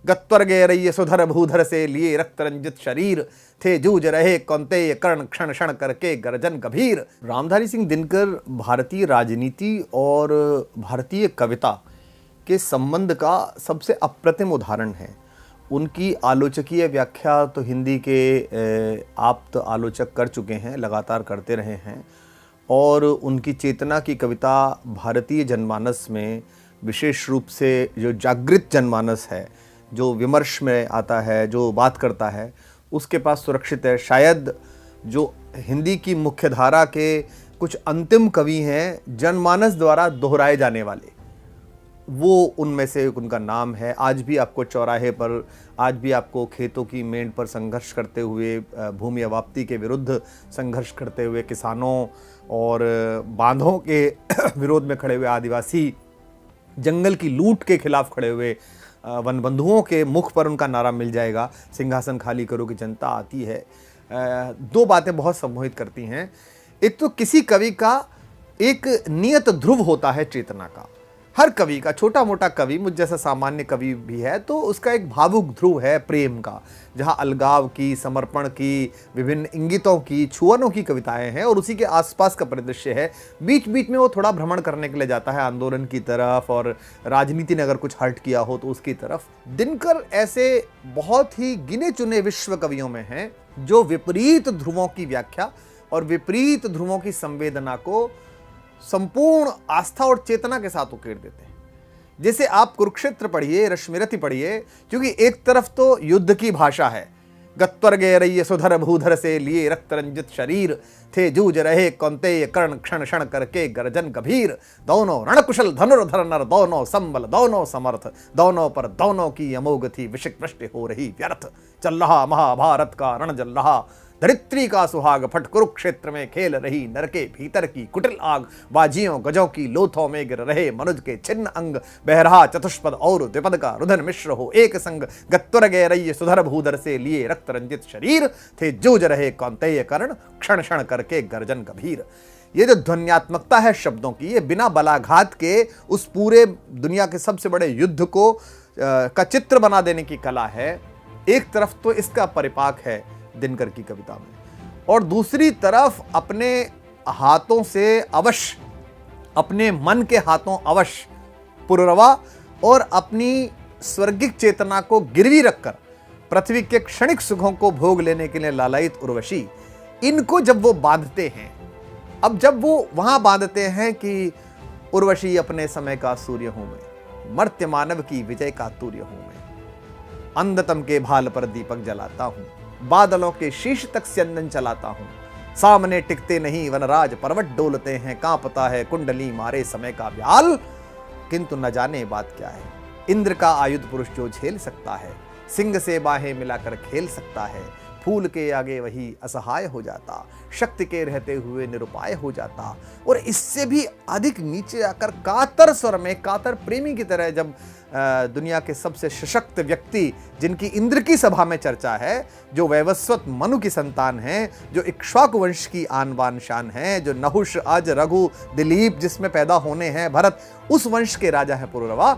गत्वर्गे रही सुधर भूधर से लिए रक्त रंजित शरीर, थे जूझ रहे कौंतेय कर्ण क्षण क्षण करके गर्जन गंभीर। रामधारी सिंह दिनकर भारतीय राजनीति और भारतीय कविता के संबंध का सबसे अप्रतिम उदाहरण है। उनकी आलोचकीय व्याख्या तो हिंदी के आप्त आलोचक कर चुके हैं, लगातार करते रहे हैं, और उनकी चेतना की कविता भारतीय जनमानस में, विशेष रूप से जो जागृत जनमानस है, जो विमर्श में आता है, जो बात करता है, उसके पास सुरक्षित है। शायद जो हिंदी की मुख्यधारा के कुछ अंतिम कवि हैं जनमानस द्वारा दोहराए जाने वाले, वो उनमें से एक उनका नाम है। आज भी आपको चौराहे पर, आज भी आपको खेतों की मेंढ पर संघर्ष करते हुए, भूमि अवाप्ति के विरुद्ध संघर्ष करते हुए किसानों और बांधों के विरोध में खड़े हुए आदिवासी, जंगल की लूट के खिलाफ खड़े हुए वनबंधुओं के मुख पर उनका नारा मिल जाएगा, सिंहासन खाली करो कि जनता आती है। दो बातें बहुत सम्मोहित करती हैं। एक तो किसी कवि का एक नियत ध्रुव होता है चेतना का। हर कवि का, छोटा मोटा कवि, मुझ जैसा सामान्य कवि भी है तो उसका एक भावुक ध्रुव है प्रेम का, जहाँ अलगाव की, समर्पण की, विभिन्न इंगितों की, छुअनों की कविताएं हैं और उसी के आसपास का परिदृश्य है। बीच बीच में वो थोड़ा भ्रमण करने के लिए जाता है आंदोलन की तरफ, और राजनीति ने अगर कुछ हर्ट किया हो तो उसकी तरफ। दिनकर ऐसे बहुत ही गिने चुने विश्व कवियों में हैं जो विपरीत ध्रुवों की व्याख्या और विपरीत ध्रुवों की संवेदना को संपूर्ण आस्था और चेतना के साथ उकेर देते हैं। जैसे आप कुरुक्षेत्र पढ़िए, रश्मिरथी पढ़िए, क्योंकि एक तरफ तो युद्ध की भाषा है, गत्वर्गे रही सुधर भूधर से लिए रक्त रंजित शरीर, थे जूझ रहे कौंतेय कर्ण क्षण क्षण करके गर्जन गंभीर, दोनों रणकुशल धनुर्धर नर, दोनों संबल दोनों समर्थ, दोनों पर दोनों की अमोघ थी विषिक वृष्टि हो रही व्यर्थ, चल रहा महाभारत का रण जल रहा, धरित्री का सुहाग फट कुरुक्षेत्र में खेल रही नरके भीतर की कुटिल आग, बाजियों गजों की लोथों में गिर रहे मनुज के छिन्न अंग, बह रहा चतुष्पद और द्विपद का रुधन मिश्र हो एक संग, गत्वर्गे रही सुधर भूधर से लिए रक्त रंजित शरीर, थे जूझ रहे कौंतेय कर्ण क्षण क्षण करके गर्जन गंभीर। ये जो ध्वन्यात्मकता है शब्दों की, ये बिना बलाघात के उस पूरे दुनिया के सबसे बड़े युद्ध को का चित्र बना देने की कला है। एक तरफ तो इसका परिपाक है दिनकर की कविता में, और दूसरी तरफ अपने हाथों से अवश्य, अपने मन के हाथों अवश्य पुररवा और अपनी स्वर्गिक चेतना को गिरवी रखकर पृथ्वी के क्षणिक सुखों को भोग लेने के लिए लालायित उर्वशी, इनको जब वो बांधते हैं, अब जब वो वहां बांधते हैं कि उर्वशी अपने समय का सूर्य हूं मैं, मर्त्य मानव की विजय का तूर्य हूं मैं, अंधतम के भाल पर दीपक जलाता हूं, बादलों के शीश तक स्यंदन चलाता हूं, सामने टिकते नहीं वनराज पर्वत डोलते हैं, कांपता है कुंडली मारे समय का व्याल, किंतु न जाने बात क्या है, इंद्र का आयुध पुरुष जो झेल सकता है, सिंह से बाहें मिलाकर खेल सकता है, फूल के आगे वही असहाय हो जाता, शक्ति के रहते हुए निरुपाय हो जाता। और इससे भी अधिक नीचे आकर कातर स्वर में, कातर प्रेमी की तरह जब दुनिया के सबसे सशक्त व्यक्ति, जिनकी इंद्र की सभा में चर्चा है, जो वैवस्वत मनु की संतान है, जो इक्ष्वाकु वंश की आन बान शान है, जो नहुष अज रघु दिलीप जिसमें पैदा होने हैं भरत, उस वंश के राजा है पुररवा,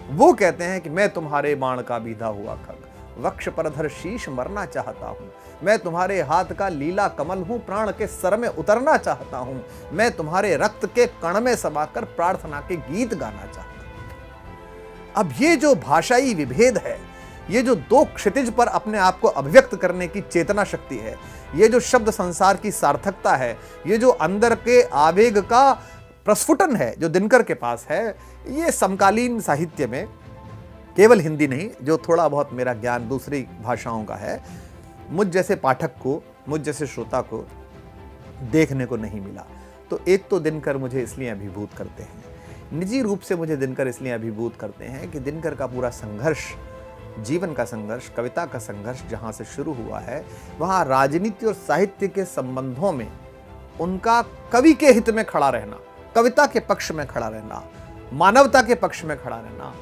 वो कहते हैं कि मैं तुम्हारे बाण का बीधा हुआ खग, वक्ष पर धर शीश मरना चाहता हूं, मैं तुम्हारे हाथ का लीला कमल हूं, प्राण के सर में उतरना चाहता हूं, मैं तुम्हारे रक्त के कण में समाकर प्रार्थना के गीत गाना चाहता हूं। अब ये जो भाषाई विभेद है, ये जो दो क्षितिज पर अपने आप को अभिव्यक्त करने की चेतना शक्ति है, ये जो शब्द संसार की सार्थकता है, ये जो अंदर के आवेग का प्रस्फुटन है जो दिनकर के पास है, ये समकालीन साहित्य में, केवल हिंदी नहीं, जो थोड़ा बहुत मेरा ज्ञान दूसरी भाषाओं का है, मुझ जैसे पाठक को, मुझ जैसे श्रोता को देखने को नहीं मिला। तो एक तो दिनकर मुझे इसलिए अभिभूत करते हैं, निजी रूप से मुझे दिनकर इसलिए अभिभूत करते हैं कि दिनकर का पूरा संघर्ष, जीवन का संघर्ष, कविता का संघर्ष जहाँ से शुरू हुआ है, वहाँ राजनीति और साहित्य के संबंधों में उनका कवि के हित में खड़ा रहना, कविता के पक्ष में खड़ा रहना, मानवता के पक्ष में खड़ा रहना,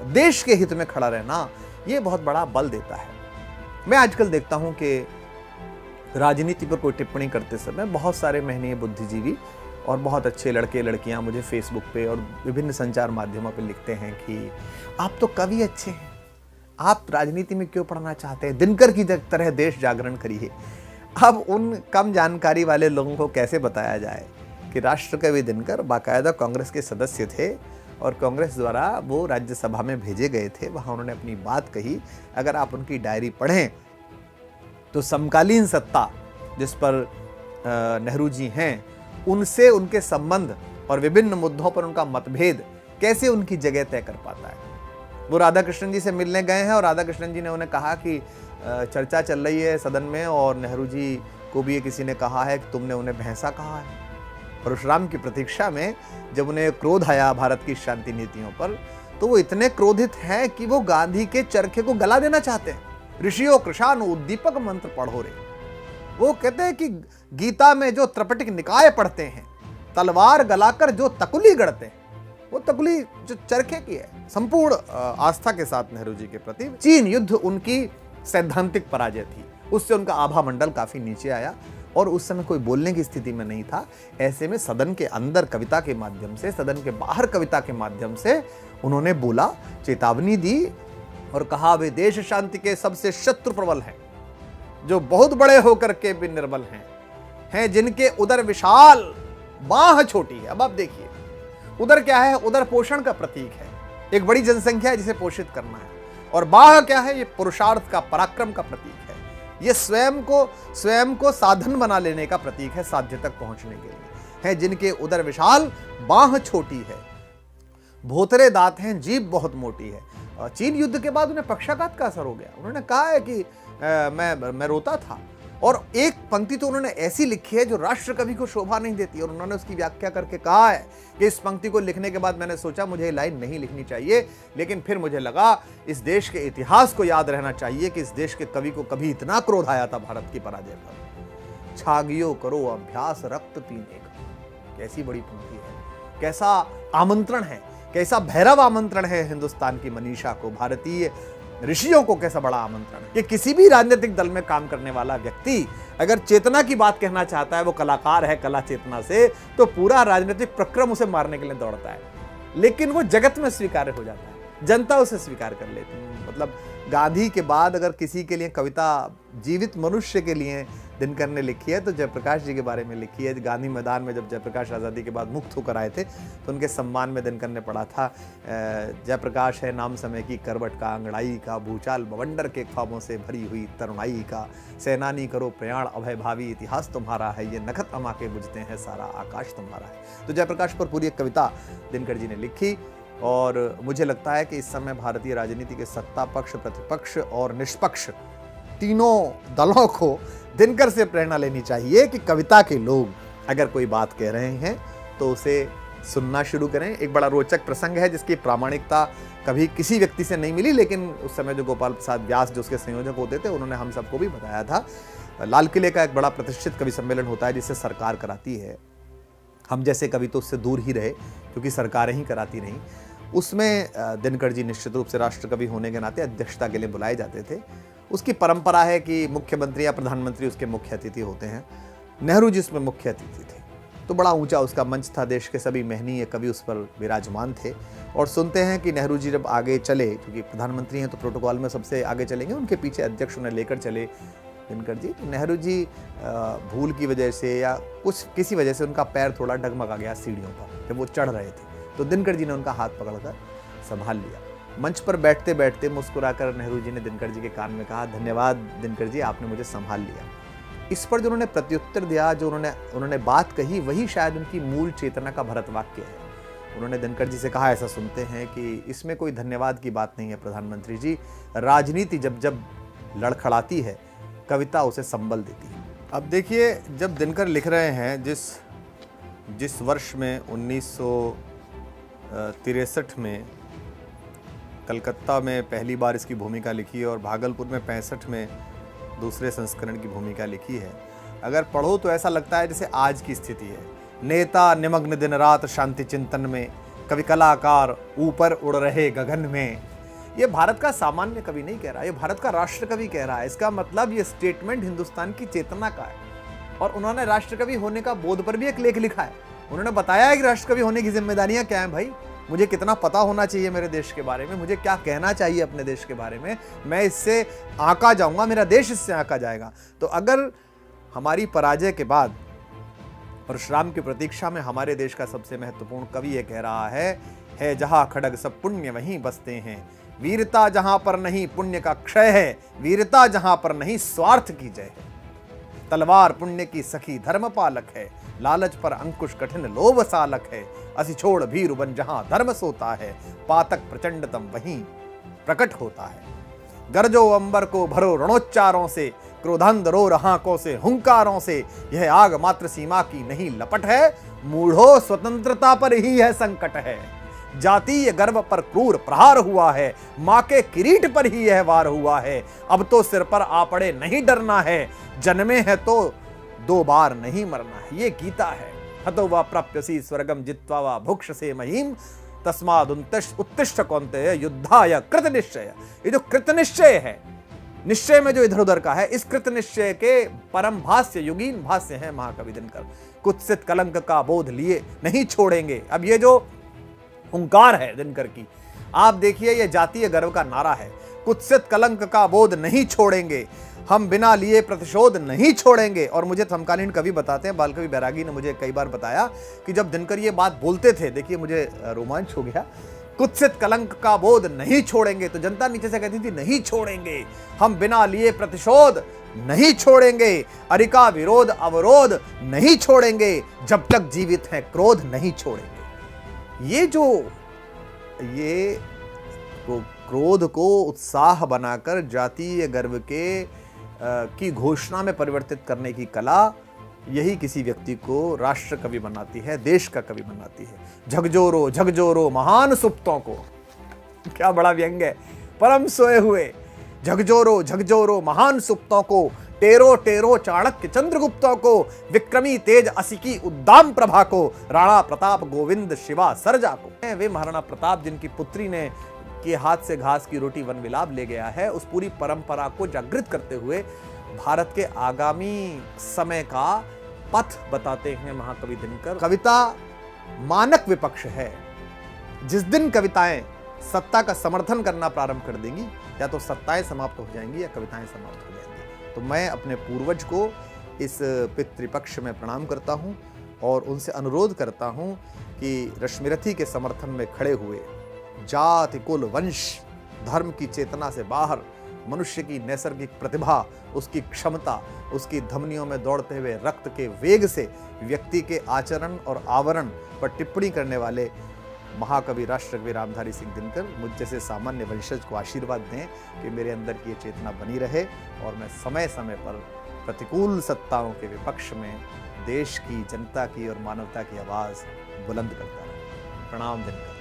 देश के हित में खड़ा रहना, ये बहुत बड़ा बल देता है। मैं आजकल देखता हूं कि राजनीति पर कोई टिप्पणी करते समय बहुत सारे महनीय बुद्धिजीवी और बहुत अच्छे लड़के लड़कियां मुझे फेसबुक पे और विभिन्न संचार माध्यमों पे लिखते हैं कि आप तो कवि अच्छे हैं, आप राजनीति में क्यों पढ़ना चाहते हैं? दिनकर की तरह देश जागरण करिए। अब उन कम जानकारी वाले लोगों को कैसे बताया जाए कि राष्ट्रकवि दिनकर बाकायदा कांग्रेस के सदस्य थे और कांग्रेस द्वारा वो राज्यसभा में भेजे गए थे, वहाँ उन्होंने अपनी बात कही। अगर आप उनकी डायरी पढ़ें तो समकालीन सत्ता जिस पर नेहरू जी हैं, उनसे उनके संबंध और विभिन्न मुद्दों पर उनका मतभेद कैसे उनकी जगह तय कर पाता है। वो राधाकृष्णन जी से मिलने गए हैं और राधाकृष्णन जी ने उन्हें कहा कि चर्चा चल रही है सदन में और नेहरू जी को भी ये किसी ने कहा है कि तुमने उन्हें भैंसा कहा है। परशुराम की प्रतीक्षा में जब उन्हें क्रोध आया भारत की शांति नीतियों पर, तो वो इतने क्रोधित हैं कि वो गांधी के चरखे को गला देना चाहते हैं। ऋषियों कृशानु उद्दीपक मंत्र पढ़ो रे। वो कहते हैं कि गीता में जो त्रिपिटक निकाय पढ़ते हैं, तलवार गलाकर जो तकुली गढ़ते हैं, वो तकुली जो चरखे की है। संपूर्ण आस्था के साथ नेहरू जी के प्रति चीन युद्ध उनकी सैद्धांतिक पराजय थी, उससे उनका आभा मंडल काफी नीचे आया और उस समय कोई बोलने की स्थिति में नहीं था। ऐसे में सदन के अंदर कविता के माध्यम से, सदन के बाहर कविता के माध्यम से उन्होंने बोला, चेतावनी दी और कहा वे देश शांति के सबसे शत्रु प्रबल हैं, जो बहुत बड़े होकर के भी निर्बल हैं जिनके उदर विशाल बाह छोटी है। अब आप देखिए, उदर क्या है? उदर पोषण का प्रतीक है, एक बड़ी जनसंख्या है जिसे पोषित करना है। और बाह क्या है? ये पुरुषार्थ का, पराक्रम का प्रतीक है। ये स्वयं को साधन बना लेने का प्रतीक है साध्य तक पहुंचने के लिए। है जिनके उदर विशाल, बाह छोटी है, भोतरे दांत हैं, जीभ बहुत मोटी है। और चीन युद्ध के बाद उन्हें पक्षाघात का असर हो गया। उन्होंने कहा है कि मैं रोता था। और एक पंक्ति तो उन्होंने ऐसी लिखी है जो राष्ट्र कवि को शोभा नहीं देती, और उन्होंने उसकी व्याख्या करके कहा है कि इस पंक्ति को लिखने के बाद मैंने सोचा मुझे ये लाइन नहीं लिखनी चाहिए, लेकिन फिर मुझे लगा इस देश के इतिहास को याद रहना चाहिए कि इस देश के कवि को कभी इतना क्रोध आया था भारत की पराजय पर। छागियो करो अभ्यास रक्त पीने का। कैसी बड़ी पंक्ति है, कैसा आमंत्रण है, कैसा भैरव आमंत्रण है हिंदुस्तान की मनीषा को, भारतीय ऋषियों को कैसा बड़ा आमंत्रण है कि किसी भी राजनीतिक दल में काम करने वाला व्यक्ति अगर चेतना की बात कहना चाहता है, वो कलाकार है कला चेतना से, तो पूरा राजनीतिक प्रक्रम उसे मारने के लिए दौड़ता है, लेकिन वो जगत में स्वीकार्य हो जाता है, जनता उसे स्वीकार कर लेती है। मतलब गांधी के बाद अगर किसी के लिए कविता जीवित मनुष्य के लिए दिनकर ने लिखी है तो जयप्रकाश जी के बारे में लिखी है। गांधी मैदान में जब जयप्रकाश आज़ादी के बाद मुक्त होकर आए थे तो उनके सम्मान में दिनकर ने पढ़ा था, जयप्रकाश है नाम समय की करवट का, अंगड़ाई का, भूचाल बवंडर के ख्वाबों से भरी हुई तरुणाई का, सेनानी करो प्रयाण अभय भावी, इतिहास तुम्हारा है ये नखत अमा के बुझते हैं सारा आकाश तुम्हारा है। तो जयप्रकाश पर पूरी एक कविता दिनकर जी ने लिखी। और मुझे लगता है कि इस समय भारतीय राजनीति के सत्ता पक्ष, प्रतिपक्ष और निष्पक्ष तीनों दलों को दिनकर से प्रेरणा लेनी चाहिए कि कविता के लोग अगर कोई बात कह रहे हैं तो उसे सुनना शुरू करें। एक बड़ा रोचक प्रसंग है जिसकी प्रामाणिकता कभी किसी व्यक्ति से नहीं मिली, लेकिन उस समय जो गोपाल प्रसाद व्यास जो उसके संयोजक होते थे उन्होंने हम सबको भी बताया था। लाल किले का एक बड़ा प्रतिष्ठित कवि सम्मेलन होता है जिसे सरकार कराती है, हम जैसे कवि तो उससे दूर ही रहे क्योंकि सरकारें ही कराती नहीं। उसमें दिनकर जी निश्चित रूप से राष्ट्र कवि होने के नाते अध्यक्षता के लिए बुलाए जाते थे। उसकी परंपरा है कि मुख्यमंत्री या प्रधानमंत्री उसके मुख्य अतिथि होते हैं, नेहरू जी उसमें मुख्य अतिथि थे। तो बड़ा ऊंचा उसका मंच था, देश के सभी महनीय कवि उस पर विराजमान थे। और सुनते हैं कि नेहरू जी जब आगे चले, क्योंकि प्रधानमंत्री हैं तो प्रोटोकॉल में सबसे आगे चलेंगे, उनके पीछे अध्यक्ष उन्हें लेकर चले दिनकर जी। तो नेहरू जी भूल की वजह से या किसी वजह से उनका पैर थोड़ा डगमगा गया सीढ़ियों पर जब वो चढ़ रहे थे, तो दिनकर जी ने उनका हाथ पकड़कर संभाल लिया। मंच पर बैठते बैठते मुस्कुराकर नेहरू जी ने दिनकर जी के कान में कहा, धन्यवाद दिनकर जी, आपने मुझे संभाल लिया। इस पर जो उन्होंने प्रत्युत्तर दिया, जो उन्होंने बात कही, वही शायद उनकी मूल चेतना का भरत वाक्य है। उन्होंने दिनकर जी से कहा, ऐसा सुनते हैं कि इसमें कोई धन्यवाद की बात नहीं है प्रधानमंत्री जी, राजनीति जब जब लड़खड़ाती है कविता उसे संबल देती है। अब देखिए, जब दिनकर लिख रहे हैं जिस वर्ष में 1963 में कलकत्ता में पहली बार इसकी भूमिका लिखी और भागलपुर में 65 में दूसरे संस्करण की भूमिका लिखी है, अगर पढ़ो तो ऐसा लगता है जैसे आज की स्थिति है। नेता निमग्न दिन रात शांति चिंतन में, कवि कलाकार ऊपर उड़ रहे गगन में। ये भारत का सामान्य कवि नहीं कह रहा, ये भारत का राष्ट्र कवि कह रहा है। इसका मतलब ये स्टेटमेंट हिंदुस्तान की चेतना का है। और उन्होंने राष्ट्र कवि होने का बोध पर भी एक लेख लिखा है। उन्होंने बताया है कि राष्ट्र कवि होने की जिम्मेदारियां क्या हैं भाई। मुझे कितना पता होना चाहिए मेरे देश के बारे में, मुझे क्या कहना चाहिए अपने देश के बारे में, मैं इससे आंका जाऊंगा, मेरा देश इससे आंका जाएगा। तो अगर हमारी पराजय के बाद परशुराम की प्रतीक्षा में हमारे देश का सबसे महत्वपूर्ण कवि ये कह रहा है जहां खड़ग सब पुण्य वहीं बसते हैं, वीरता जहां पर नहीं पुण्य का क्षय है, वीरता जहां पर नहीं स्वार्थ की जय है, तलवार पुण्य की सखी धर्म पालक है, लालच पर अंकुश कठिन लोभ सालक है, असि छोड़ भीरु बन जहां धर्म सोता है, पातक प्रचंडतम वहीं प्रकट होता है। गरजो अंबर को भरो रणोच्चारों से, क्रोधांध रो रहाकों से हुंकारों से, यह आग मात्र सीमा की नहीं लपट है, मूढ़ो स्वतंत्रता पर ही है संकट है। जातीय गर्व पर क्रूर प्रहार हुआ है, मां के किरीट पर ही यह वार हुआ है, अब तो सिर पर आ पड़े नहीं डरना है, जन्मे है तो 2 बार नहीं मरना है। ये गीता है। हतो वा प्राप्यसि स्वर्गम जित्वा वा भुक्षसे महीम, तस्माद् उत्तिष्ठ कौन्तेय युद्धाय कृत निश्चय। ये जो कृत निश्चय है, निश्चय में जो इधर उधर का है, इस कृत निश्चय के परम भाष्य युगीन भाष्य है महाकवि दिनकर। कुत्सित कलंक का बोध लिए नहीं छोड़ेंगे। अब ये जो हुंकार है दिनकर की, आप देखिए, ये जातीय गर्व का नारा है। कुत्सित कलंक का बोध नहीं छोड़ेंगे, हम बिना लिए प्रतिशोध नहीं छोड़ेंगे। और मुझे समकालीन कवि बताते हैं, बालकवि बैरागी ने मुझे कई बार बताया कि जब दिनकर ये बात बोलते थे, देखिए मुझे रोमांच हो गया, कुत्सित कलंक का बोध नहीं छोड़ेंगे, तो जनता नीचे से कहती थी नहीं छोड़ेंगे, हम बिना लिए प्रतिशोध नहीं छोड़ेंगे, अरिका विरोध अवरोध नहीं छोड़ेंगे, जब तक जीवित हैं क्रोध नहीं छोड़ेंगे। ये क्रोध को उत्साह बनाकर जातीय गर्व की घोषणा में परिवर्तित करने की कला, यही किसी व्यक्ति को राष्ट्र कवि बनाती है, देश का कवि बनाती है। झकझोरो महान सुप्तों को, क्या बड़ा व्यंग है, परम सोए हुए झकझोरो महान सुप्तों को, टेरो चाणक्य चंद्रगुप्तों को, विक्रमी तेज असिकी उद्दाम प्रभा को, राणा प्रताप गोविंद शिवा सरजा को। वे महाराणा प्रताप जिनकी पुत्री ने के हाथ से घास की रोटी वन विलाप ले गया है, उस पूरी परंपरा को जागृत करते हुए भारत के आगामी समय का पथ बताते हैं महाकवि दिनकर। कविता मानक विपक्ष है। जिस दिन कविताएं सत्ता का समर्थन करना प्रारंभ कर देंगी, या तो सत्ताएं समाप्त हो जाएंगी या कविताएं समाप्त हो जाएंगी। तो मैं अपने पूर्वज को इस पितृपक्ष में प्रणाम करता हूं और उनसे अनुरोध करता हूं कि रश्मिरथी के समर्थन में खड़े हुए, जाति कुल वंश धर्म की चेतना से बाहर मनुष्य की नैसर्गिक प्रतिभा, उसकी क्षमता, उसकी धमनियों में दौड़ते हुए रक्त के वेग से व्यक्ति के आचरण और आवरण पर टिप्पणी करने वाले महाकवि राष्ट्रकवि रामधारी सिंह दिनकर मुझ जैसे सामान्य वंशज को आशीर्वाद दें कि मेरे अंदर की ये चेतना बनी रहे और मैं समय समय पर प्रतिकूल सत्ताओं के विपक्ष में देश की, जनता की और मानवता की आवाज़ बुलंद करता रहूं। प्रणाम दिनकर।